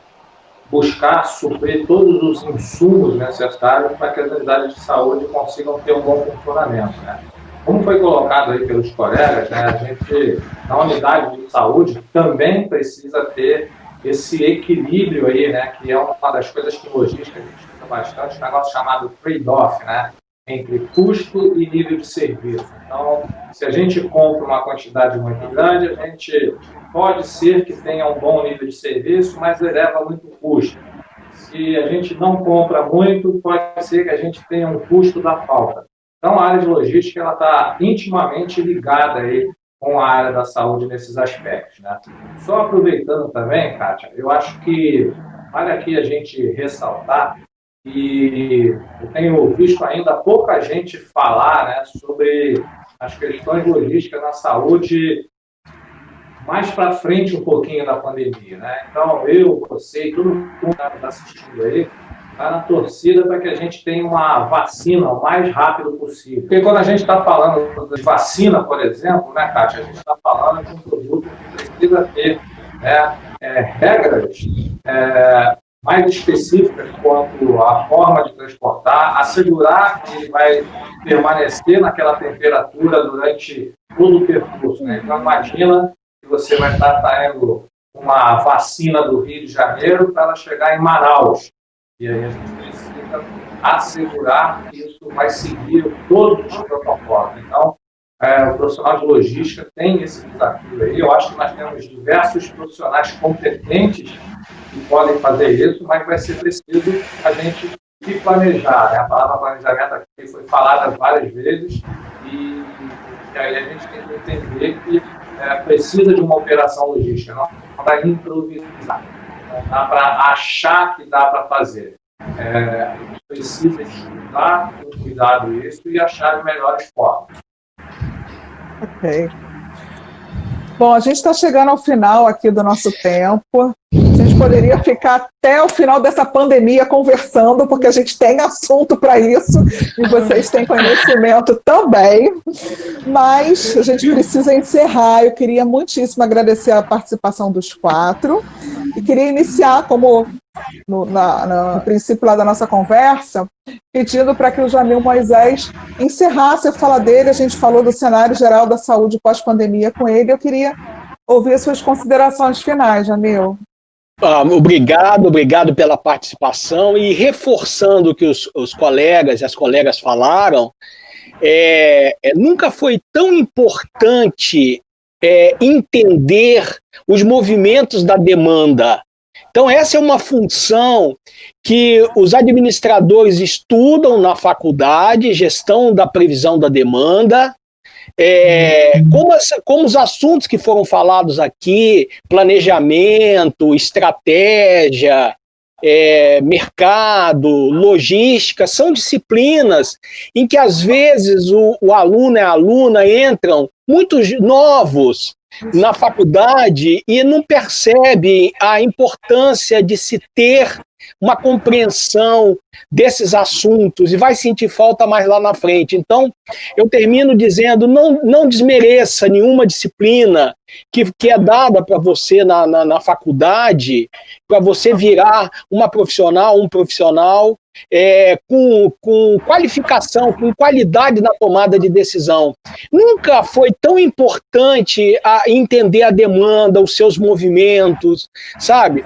buscar suprir todos os insumos necessários para que as unidades de saúde consigam ter um bom funcionamento, né? Como foi colocado aí pelos colegas, né, a gente, na unidade de saúde, também precisa ter esse equilíbrio aí, né, que é uma das coisas que em logística a gente usa bastante, um negócio chamado trade-off, né, entre custo e nível de serviço. Então, se a gente compra uma quantidade muito grande, a gente pode ser que tenha um bom nível de serviço, mas eleva muito o custo. Se a gente não compra muito, pode ser que a gente tenha um custo da falta. Então, a área de logística ela está intimamente ligada aí com a área da saúde nesses aspectos, né? Só aproveitando também, Kátia, eu acho que vale aqui a gente ressaltar e eu tenho visto ainda pouca gente falar, né, sobre as questões logísticas na saúde mais para frente um pouquinho da pandemia, né? Então, você e todo mundo que está assistindo aí está na torcida para que a gente tenha uma vacina o mais rápido possível. Porque quando a gente está falando de vacina, por exemplo, né, Kátia, a gente está falando de um produto que precisa ter, né, regras mais específicas quanto à forma de transportar, assegurar que ele vai permanecer naquela temperatura durante todo o percurso, né? Então, imagina que você vai estar traindo uma vacina do Rio de Janeiro para ela chegar em Manaus. E aí a gente precisa assegurar que isso vai seguir todos os protocolos. Então, o profissional de logística tem esse desafio aí. Eu acho que nós temos diversos profissionais competentes que podem fazer isso, mas vai ser preciso a gente se planejar, né? A palavra planejamento aqui foi falada várias vezes e aí a gente tem que entender que precisa de uma operação logística, não dá para improvisar, não dá para achar que dá para fazer. A gente precisa estudar com cuidado isso e achar as melhores formas. Ok. Bom, a gente está chegando ao final aqui do nosso tempo. A gente poderia ficar até o final dessa pandemia conversando, porque a gente tem assunto para isso e vocês têm conhecimento também. Mas a gente precisa encerrar. Eu queria muitíssimo agradecer a participação dos quatro e queria iniciar, como no princípio lá da nossa conversa, pedindo para que o Jamil Moisés encerrasse a fala dele. A gente falou do cenário geral da saúde pós-pandemia com ele. Eu queria ouvir as suas considerações finais, Jamil. Obrigado pela participação e reforçando o que os colegas e as colegas falaram, nunca foi tão importante entender os movimentos da demanda. Então, essa é uma função que os administradores estudam na faculdade, gestão da previsão da demanda, como os assuntos que foram falados aqui, planejamento, estratégia, mercado, logística, são disciplinas em que às vezes o aluno e a aluna entram muito novos na faculdade e não percebe a importância de se ter uma compreensão desses assuntos e vai sentir falta mais lá na frente. Então, eu termino dizendo, não desmereça nenhuma disciplina que é dada para você na faculdade, para você virar uma profissional, um profissional com qualificação, com qualidade na tomada de decisão. Nunca foi tão importante entender a demanda, os seus movimentos, sabe?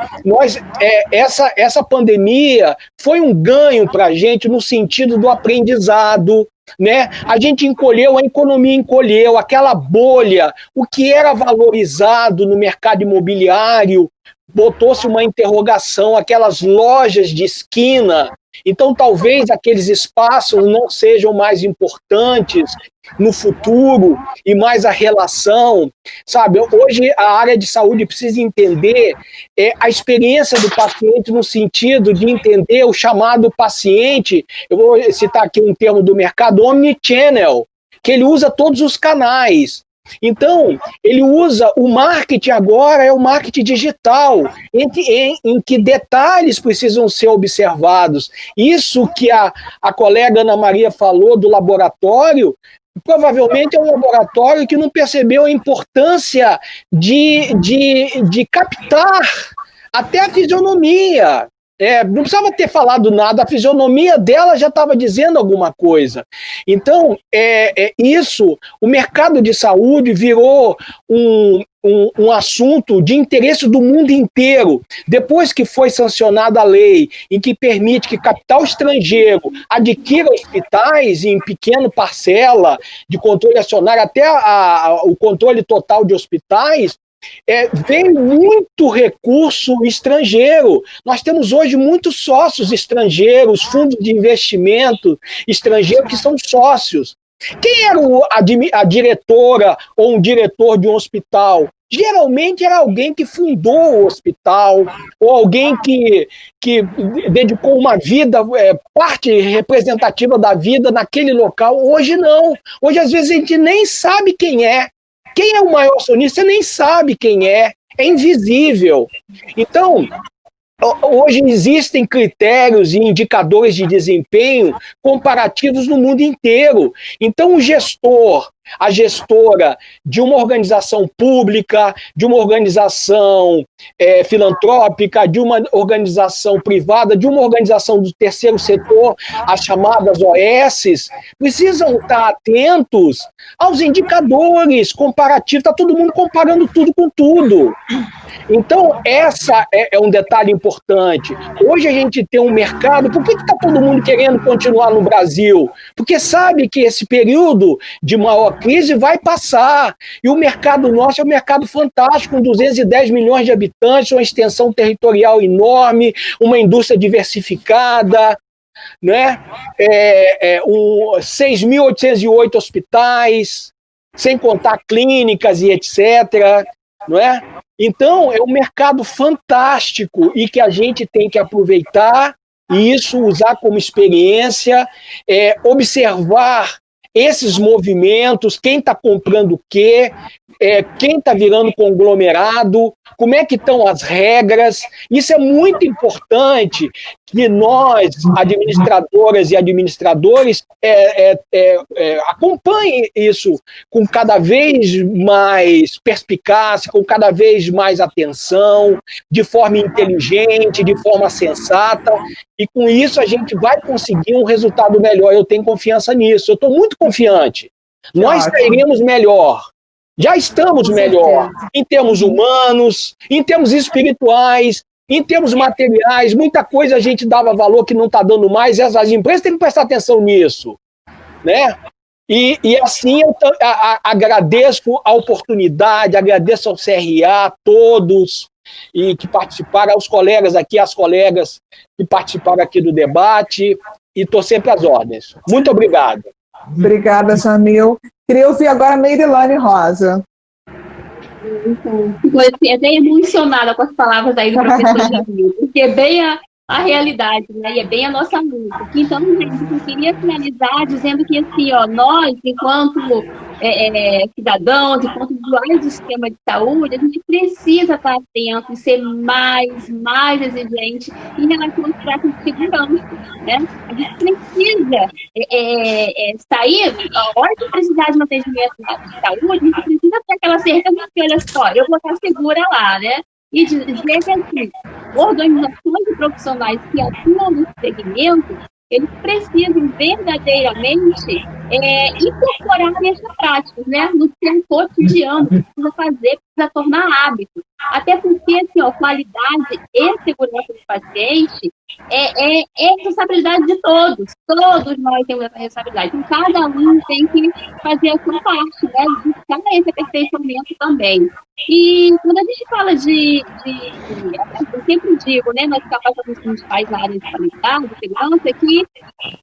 Essa pandemia foi um ganho para a gente no sentido do aprendizado, né? A gente encolheu, a economia encolheu, aquela bolha, o que era valorizado no mercado imobiliário, botou-se uma interrogação, aquelas lojas de esquina. Então, talvez aqueles espaços não sejam mais importantes no futuro e mais a relação, sabe? Hoje, a área de saúde precisa entender a experiência do paciente no sentido de entender o chamado paciente, eu vou citar aqui um termo do mercado, omnichannel, que ele usa todos os canais. Então, ele usa o marketing agora, é o marketing digital, em que detalhes precisam ser observados. Isso que a colega Ana Maria falou do laboratório, provavelmente é um laboratório que não percebeu a importância de captar até a fisionomia. Não precisava ter falado nada, a fisionomia dela já estava dizendo alguma coisa. Então, isso, o mercado de saúde virou um assunto de interesse do mundo inteiro. Depois que foi sancionada a lei em que permite que capital estrangeiro adquira hospitais em pequena parcela de controle acionário até o controle total de hospitais, vem muito recurso estrangeiro. Nós temos hoje muitos sócios estrangeiros, fundos de investimento estrangeiros que são sócios. Quem era a diretora ou um diretor de um hospital? Geralmente era alguém que fundou o hospital, ou alguém que dedicou uma vida, parte representativa da vida naquele local. Hoje não. Hoje, às vezes, a gente nem sabe quem é. Quem é o maior acionista, você nem sabe quem é invisível. Então, hoje existem critérios e indicadores de desempenho comparativos no mundo inteiro. Então, o gestor, a gestora de uma organização pública, de uma organização filantrópica, de uma organização privada, de uma organização do terceiro setor, as chamadas OS, precisam estar atentos aos indicadores comparativos. Está todo mundo comparando tudo com tudo. Então, essa é um detalhe importante. Hoje a gente tem um mercado. Por que está todo mundo querendo continuar no Brasil? Porque sabe que esse período de maior crise vai passar. E o mercado nosso é um mercado fantástico, com 210 milhões de habitantes, uma extensão territorial enorme, uma indústria diversificada, né? 6.808 hospitais, sem contar clínicas e etc., não é? Então, é um mercado fantástico e que a gente tem que aproveitar e isso usar como experiência, observar esses movimentos, quem está comprando o quê, quem está virando conglomerado, como é que estão as regras. Isso é muito importante que nós, administradoras e administradores, acompanhem isso com cada vez mais perspicácia, com cada vez mais atenção, de forma inteligente, de forma sensata, e com isso a gente vai conseguir um resultado melhor. Eu tenho confiança nisso, eu estou muito confiante. Nós sairemos melhor. Já estamos melhor em termos humanos, em termos espirituais, em termos materiais. Muita coisa a gente dava valor que não está dando mais, e as empresas têm que prestar atenção nisso, né? E assim eu agradeço a oportunidade, agradeço ao CRA, a todos e que participaram, aos colegas aqui, às colegas que participaram aqui do debate, e estou sempre às ordens. Muito obrigado. Obrigada, Jamil. Queria ouvir agora a Meirelane Rosa. Estou até emocionada com as palavras aí do professor Jamil, porque é bem a realidade, né? E é bem a nossa luta. Então, eu queria finalizar dizendo que, assim, nós, enquanto cidadãos, enquanto usuários do sistema de saúde, a gente precisa estar atento e ser mais exigente em relação aos tratos de segurança, né? A gente precisa sair, a hora que precisar de um atendimento de saúde, a gente precisa ter aquela certeza de que, olha só, eu vou estar segura lá, né? E dizer que, assim, organizações e profissionais que atuam no segmento, eles precisam verdadeiramente incorporar essas práticas, né, no seu cotidiano, precisa fazer, precisa tornar hábito. Até porque, assim, qualidade e segurança do paciente é responsabilidade de todos. Todos nós temos essa responsabilidade. Então, cada um tem que fazer a sua parte, né, buscar esse aperfeiçoamento também. E quando a gente fala eu sempre digo, né, nas capacitações que a gente faz na área de qualidade, de segurança, que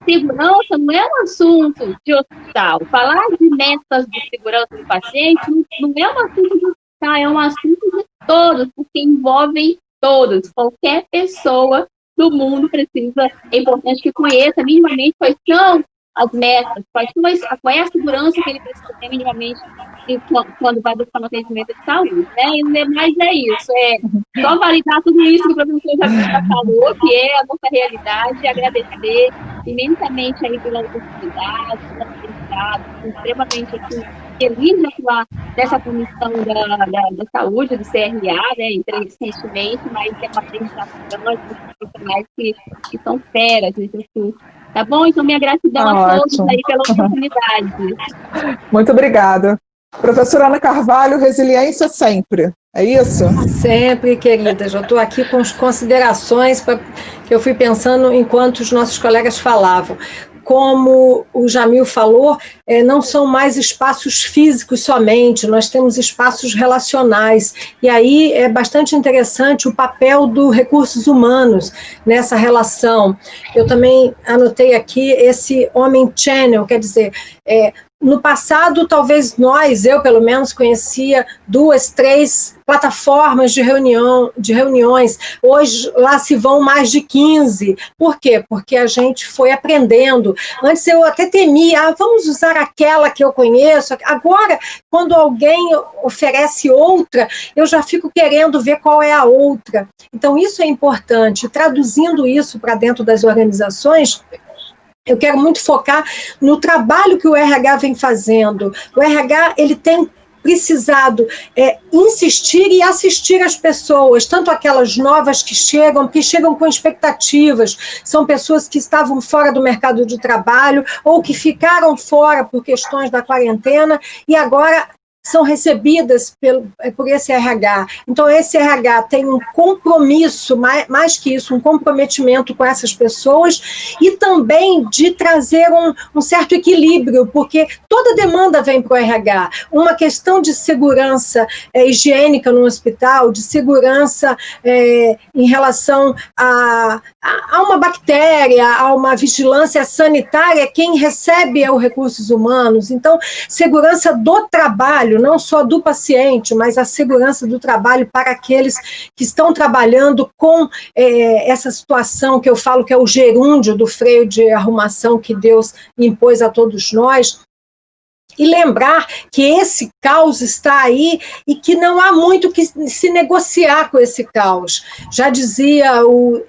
segurança não é um assunto de hospital. Falar de metas de segurança do paciente não é um assunto de hospital, é um assunto de todos, porque envolvem todos. Qualquer pessoa do mundo precisa, é importante que conheça minimamente quais são as metas, qual é a segurança que ele precisa ter minimamente quando vai buscar um atendimento de saúde, né? E mais é isso, só validar tudo isso que o professor já falou, que é a nossa realidade, e agradecer imensamente aí pela oportunidade, pela convidado, extremamente assim, feliz de atuar nessa comissão da saúde, do CRA, né, recentemente, mas é uma apresentação de profissionais que são feras nesse assunto. Tá bom? Então, minha gratidão a todos aí pela oportunidade. Muito obrigada. Professora Ana Carvalho, resiliência sempre. É isso? Sempre, querida. Já estou aqui com as considerações que eu fui pensando enquanto os nossos colegas falavam. Como o Jamil falou, não são mais espaços físicos somente, nós temos espaços relacionais. E aí é bastante interessante o papel dos recursos humanos nessa relação. Eu também anotei aqui esse Homem Channel, quer dizer, no passado, talvez eu pelo menos conhecia 2, 3 plataformas de reuniões. Hoje lá se vão mais de 15. Por quê? Porque a gente foi aprendendo. Antes eu até temia, vamos usar aquela que eu conheço. Agora, quando alguém oferece outra, eu já fico querendo ver qual é a outra. Então, isso é importante. Traduzindo isso para dentro das organizações, eu quero muito focar no trabalho que o RH vem fazendo. O RH, ele tem precisado insistir e assistir as pessoas, tanto aquelas novas que chegam com expectativas, são pessoas que estavam fora do mercado de trabalho ou que ficaram fora por questões da quarentena e agora são recebidas por esse RH. Então, esse RH tem um compromisso, mais que isso, um comprometimento com essas pessoas e também de trazer um certo equilíbrio, porque toda demanda vem para o RH. Uma questão de segurança higiênica no hospital, de segurança em relação a uma bactéria, a uma vigilância sanitária, quem recebe é os recursos humanos. Então, segurança do trabalho, não só do paciente, mas a segurança do trabalho para aqueles que estão trabalhando com essa situação que eu falo que é o gerúndio do freio de arrumação que Deus impôs a todos nós. E lembrar que esse caos está aí e que não há muito que se negociar com esse caos. Já dizia o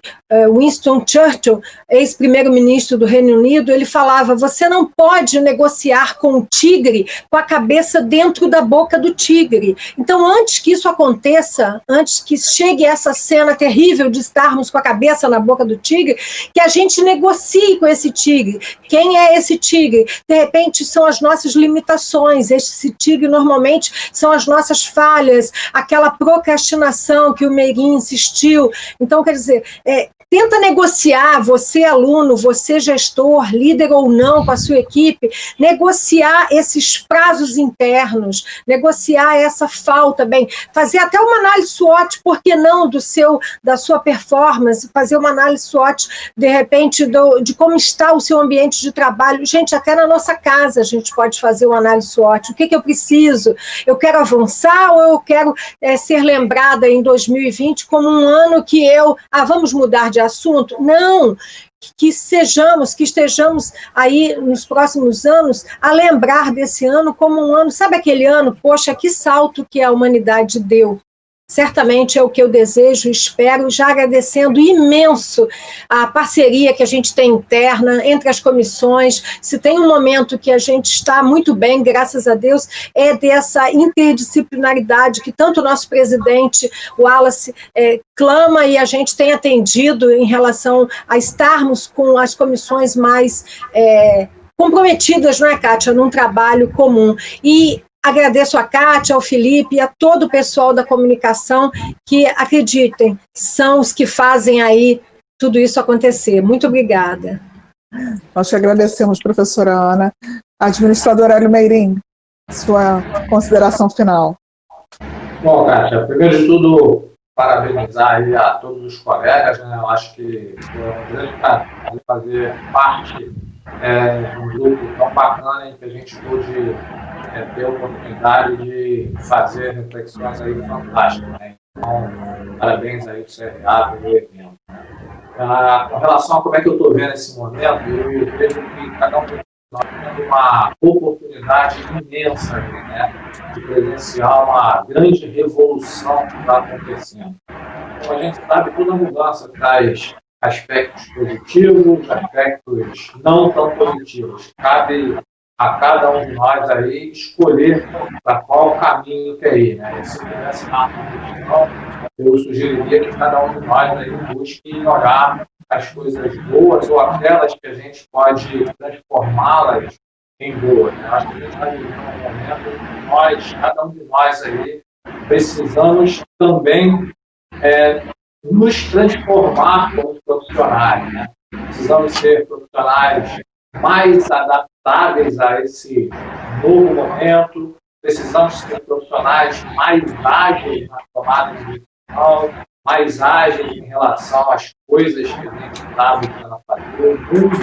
Winston Churchill, ex-primeiro-ministro do Reino Unido, ele falava, você não pode negociar com o tigre com a cabeça dentro da boca do tigre. Então, antes que isso aconteça, antes que chegue essa cena terrível de estarmos com a cabeça na boca do tigre, que a gente negocie com esse tigre. Quem é esse tigre? De repente, são as nossas limitações. Esse tigre, normalmente, são as nossas falhas, aquela procrastinação que o Meirin insistiu. Então, quer dizer, tenta negociar, você aluno, você gestor, líder ou não com a sua equipe, negociar esses prazos internos, negociar essa falta, fazer até uma análise SWOT, por que não, da sua performance, fazer uma análise SWOT, de repente, de como está o seu ambiente de trabalho. Gente, até na nossa casa a gente pode fazer uma análise SWOT. O que eu preciso? Eu quero avançar ou eu quero ser lembrada em 2020 como um ano que vamos mudar de assunto? Não, que estejamos aí nos próximos anos a lembrar desse ano como um ano, sabe aquele ano, poxa, que salto que a humanidade deu. Certamente é o que eu desejo, espero, já agradecendo imenso a parceria que a gente tem interna entre as comissões. Se tem um momento que a gente está muito bem, graças a Deus, é dessa interdisciplinaridade que tanto o nosso presidente, o Wallace, clama e a gente tem atendido em relação a estarmos com as comissões mais comprometidas, não é, Kátia, num trabalho comum. E agradeço a Kátia, ao Felipe e a todo o pessoal da comunicação que, acreditem, são os que fazem aí tudo isso acontecer. Muito obrigada. Nós te agradecemos, professora Ana. Administrador Hélio Meirin, sua consideração final. Bom, Kátia, primeiro de tudo, parabenizar aí a todos os colegas, né? Eu acho que foi um grande prazer fazer parte de um grupo tão bacana em que a gente pôde ter a oportunidade de fazer reflexões aí fantásticas, né? Então, parabéns aí do CRA pelo evento. Com relação a como é que eu estou vendo esse momento, eu vejo que cada um de nós tem uma oportunidade imensa aí, né, de presenciar uma grande revolução que está acontecendo. Então, a gente sabe que toda mudança traz aspectos positivos, aspectos não tão positivos. Cabe a cada um de nós aí escolher para qual caminho quer ir, né? Se tivesse uma questão, eu sugeriria que cada um de nós aí busque olhar as coisas boas ou aquelas que a gente pode transformá-las em boas. Eu acho que a gente está vivendo um momento que nós, cada um de nós aí, precisamos também nos transformar como profissionais, né? Precisamos ser profissionais mais adaptáveis a esse novo momento, precisamos ser profissionais mais ágeis na tomada de decisão, mais ágeis em relação às coisas que a gente está buscando fazer. O mundo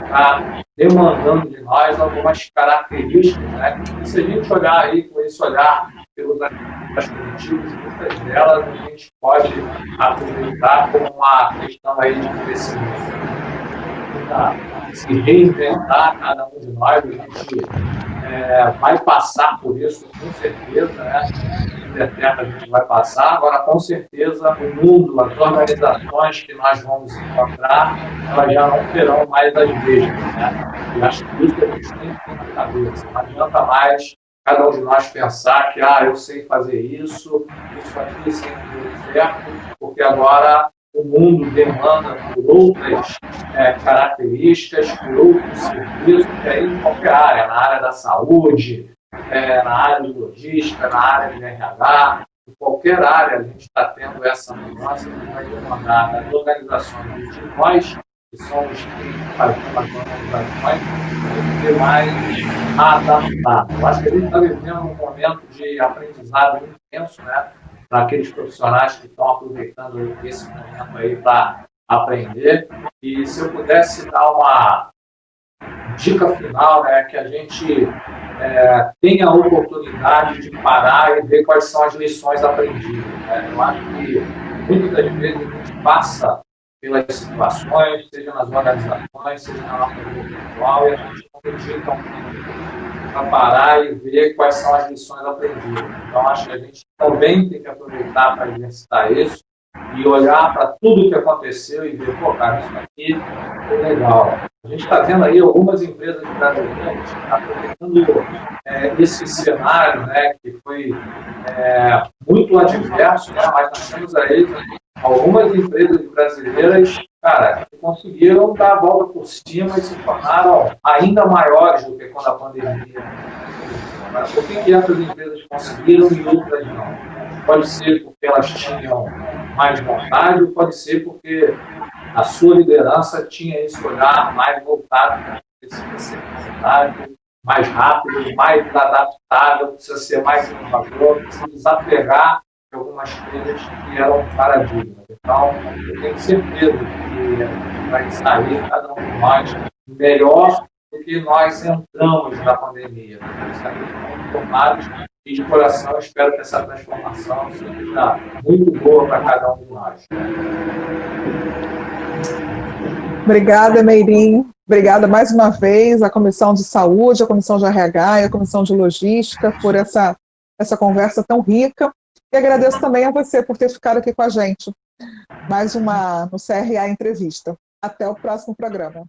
está demandando de nós algumas características, né? E se a gente olhar aí com esse olhar pelos aspectos positivos, muitas delas a gente pode aproveitar como uma questão aí de crescimento. Se reinventar, cada um de nós, a gente vai passar por isso com certeza, né? A gente vai passar, agora com certeza o mundo, as organizações que nós vamos encontrar, elas já não terão mais as mesmas, né? E acho que isso a gente tem que ter na cabeça. Não adianta mais cada um de nós pensar que eu sei fazer isso aqui sempre deu certo, porque agora o mundo demanda por outras características, por outros serviços, em qualquer área, na área da saúde, na área de logística, na área de RH, em qualquer área a gente está tendo essa mudança que vai demandar das organizações de nós, que somos quem fazemos as organizações, ser mais adaptados. Eu acho que a gente está vivendo um momento de aprendizado muito intenso, né? Para aqueles profissionais que estão aproveitando esse momento aí para aprender. E se eu pudesse dar uma dica final, né, que a gente tenha a oportunidade de parar e ver quais são as lições aprendidas, né? Eu acho que muitas das vezes a gente passa pelas situações, seja nas organizações, seja na nossa vida pessoal, e a gente não dedica um tempo para parar e ver quais são as lições aprendidas. Então, acho que a gente também tem que aproveitar para exercitar isso e olhar para tudo que aconteceu e ver, cara, isso aqui foi legal. A gente está vendo aí algumas empresas brasileiras aproveitando esse cenário, né, que foi muito adverso, né, mas nós temos aí algumas empresas brasileiras, cara, que conseguiram dar a volta por cima e se tornaram ainda maiores do que quando a pandemia. Mas por que essas empresas conseguiram e outras não? Pode ser porque elas tinham mais vontade, ou pode ser porque a sua liderança tinha esse olhar mais voltado para esse necessidade, mais rápido, mais adaptável, precisa ser mais inovador, precisa desapegar de algumas coisas que eram paradigmas. Então, eu tenho certeza que vai sair cada um de nós melhor do que nós entramos na pandemia. Saímos transformados e de coração eu espero que essa transformação seja muito boa para cada um de nós. Obrigada, Meirin. Obrigada mais uma vez à Comissão de Saúde, à Comissão de RH e à Comissão de Logística por essa conversa tão rica. E agradeço também a você por ter ficado aqui com a gente. Mais uma no CRA Entrevista. Até o próximo programa.